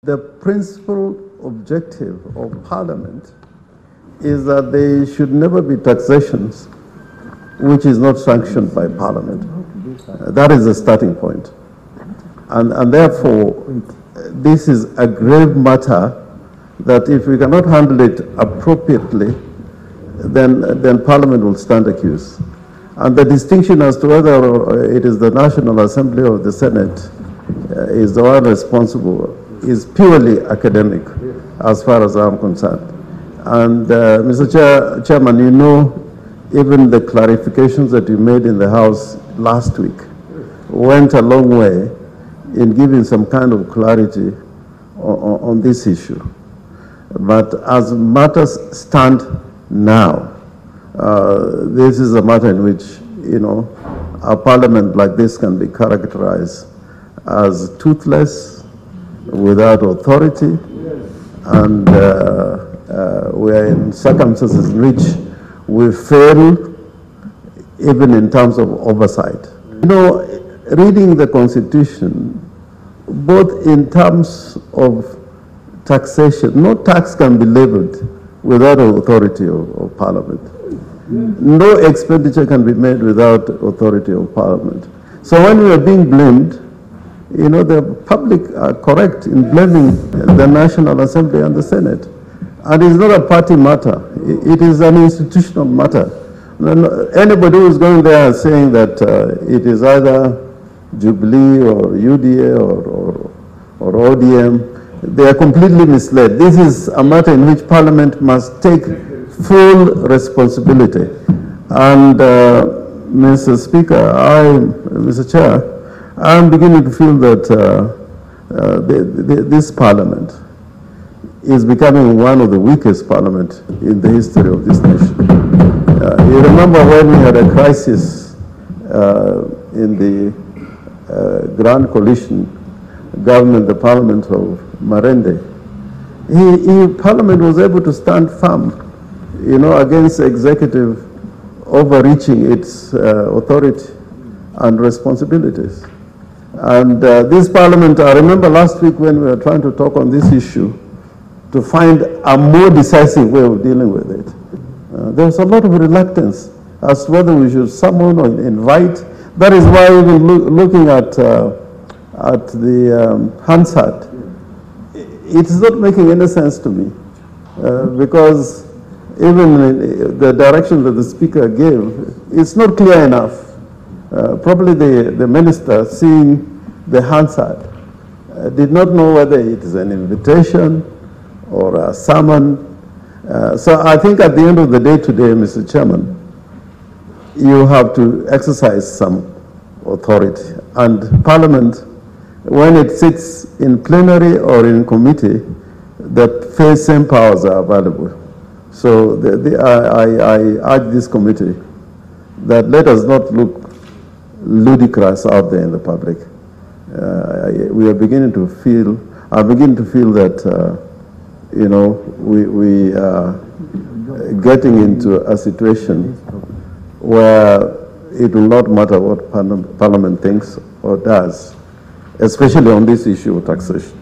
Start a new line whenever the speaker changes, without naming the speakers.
The principal objective of Parliament is that there should never be taxations which is not sanctioned by Parliament. That is the starting point. And therefore, this is a grave matter that if we cannot handle it appropriately, then Parliament will stand accused. And the distinction as to whether it is the National Assembly or the Senate is the one responsible is purely academic as far as I'm concerned. And Mr. Chairman, you know, even the clarifications that you made in the House last week went a long way in giving some kind of clarity on this issue. But as matters stand now, this is a matter in which, you know, a parliament like this can be characterized as toothless, without authority, and we are in circumstances in which we fail even in terms of oversight. You know, reading the Constitution, both in terms of taxation, no tax can be levied without authority of Parliament. No expenditure can be made without authority of Parliament. So when we are being blamed, you know, the public are correct in blaming the National Assembly and the Senate. And it's not a party matter. It is an institutional matter. Anybody who is going there and saying that it is either Jubilee or UDA or ODM, they are completely misled. This is a matter in which Parliament must take full responsibility. And Mr. Speaker, Mr. Chair, I'm beginning to feel that this Parliament is becoming one of the weakest parliaments in the history of this nation. You remember when we had a crisis in the Grand Coalition government, the Parliament of Marende, Parliament was able to stand firm, you know, against executive overreaching its authority and responsibilities. And this Parliament, I remember last week when we were trying to talk on this issue, to find a more decisive way of dealing with it. There was a lot of reluctance as to whether we should summon or invite. That is why even looking at the Hansard, it is not making any sense to me because even the direction that the Speaker gave, it's not clear enough. Probably the minister, seeing the Hansard, did not know whether it is an invitation or a summon. So I think at the end of the day today, Mr. Chairman, you have to exercise some authority. And Parliament, when it sits in plenary or in committee, the same powers are available. So I urge this committee that let us not look ludicrous out there in the public. We are beginning to feel, that, you know, we are getting into a situation where it will not matter what Parliament thinks or does, especially on this issue of taxation.